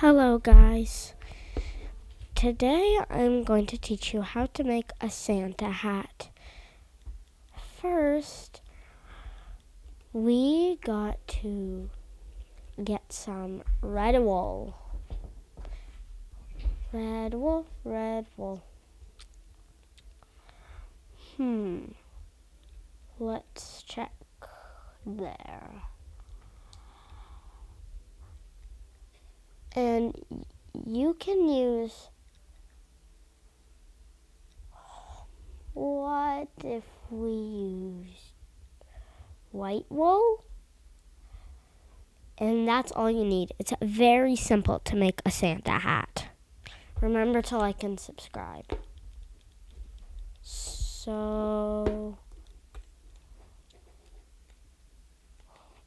Hello guys, today I'm going to teach you how to make a Santa hat. First, we got to get some red wool. Red wool. Let's check there. And you can use, what if we use white wool? And that's all you need. It's very simple to make a Santa hat. Remember to like and subscribe. So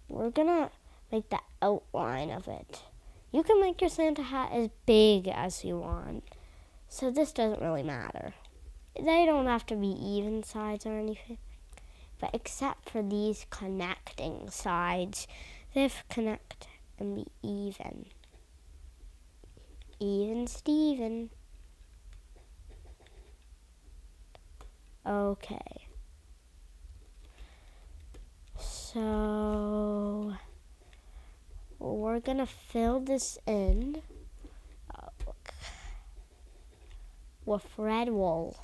we're gonna make the outline of it. You can make your Santa hat as big as you want, so this doesn't really matter. They don't have to be even sides or anything, but except for these connecting sides, they have to connect and be even. Even Steven. Okay. So we're gonna fill this in with red wool.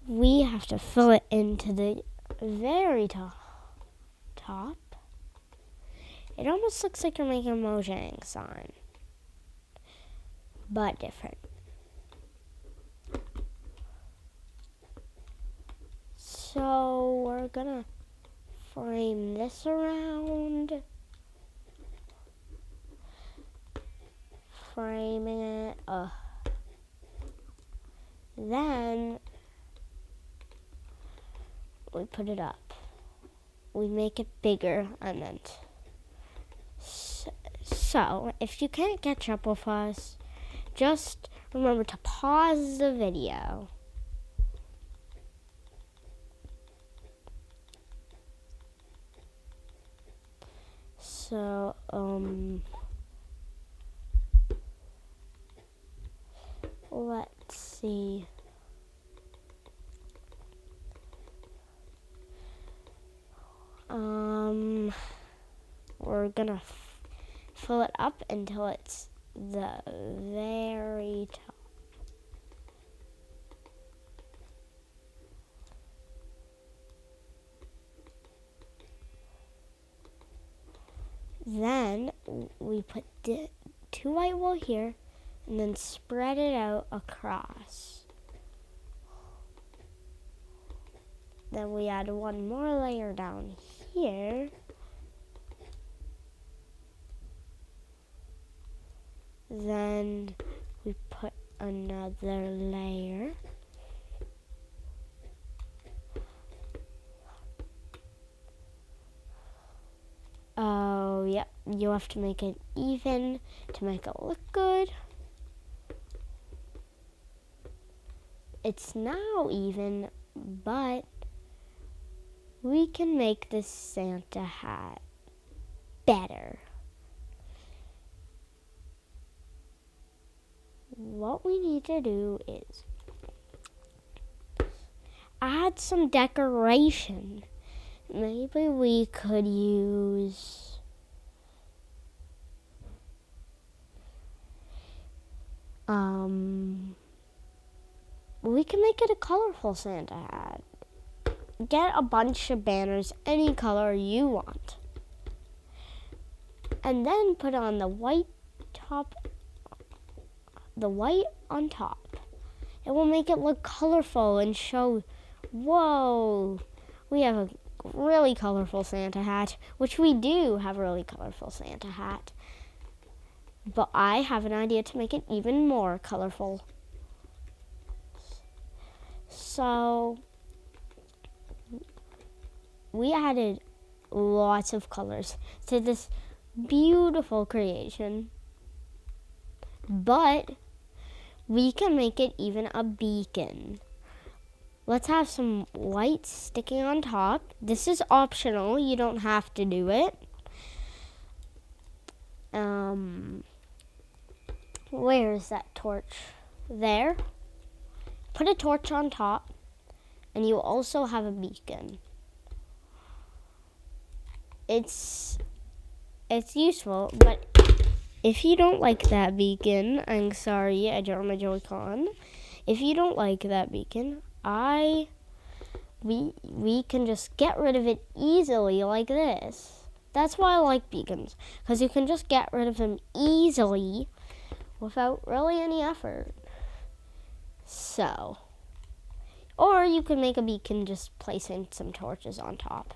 We have to fill it into the very top. It almost looks like you're making a Mojang sign, but different. So we're gonna frame this around, framing it. Then we put it up. We make it bigger, and then so if you can't catch up with us, just remember to pause the video. So, let's see. We're gonna fill it up until it's the very top. Then we put two white wool here and then spread it out across. Then we add one more layer down here. Then we put another layer. Oh, yep, you have to make it even to make it look good. It's now even, but we can make this Santa hat better. What we need to do is add some decoration. Maybe we could use we can make it a colorful Santa hat. Get a bunch of banners, any color you want, and then put on the white on top. It will make it look colorful and show, whoa, we have a really colorful Santa hat, which we do have a really colorful Santa hat. But I have an idea to make it even more colorful. So we added lots of colors to this beautiful creation. But we can make it even a beacon. Let's have some white sticking on top. This is optional. You don't have to do it. Where is that torch? There. Put a torch on top, and you also have a beacon. It's useful, but if you don't like that beacon, I'm sorry, I dropped my Joy-Con. If you don't like that beacon, we can just get rid of it easily like this. That's why I like beacons, because you can just get rid of them easily without really any effort. So, or you can make a beacon just placing some torches on top.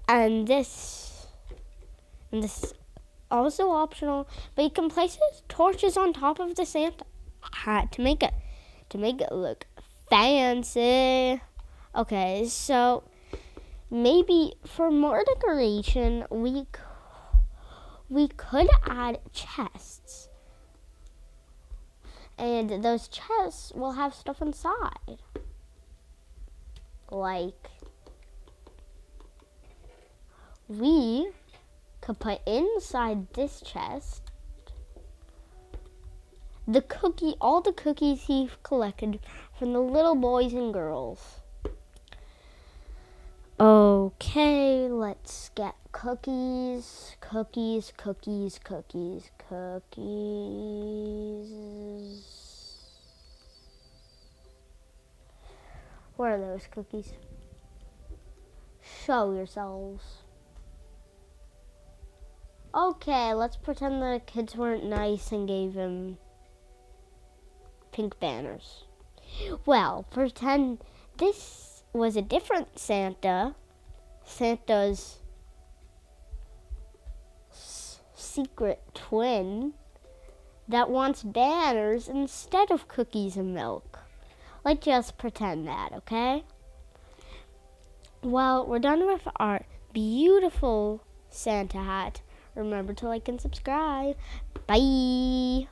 And this is also optional, but you can place torches on top of the Santa hat to make it look fancy. Okay, so maybe for more decoration, we could add chests. And those chests will have stuff inside. Like, we could put inside this chest all the cookies he's collected from the little boys and girls. Okay, let's get cookies. Where are those cookies? Show yourselves. Okay, let's pretend the kids weren't nice and gave him pink banners. Well, pretend this was a different Santa. Santa's secret twin that wants banners instead of cookies and milk. Let's just pretend that, okay? Well, we're done with our beautiful Santa hat. Remember to like and subscribe. Bye!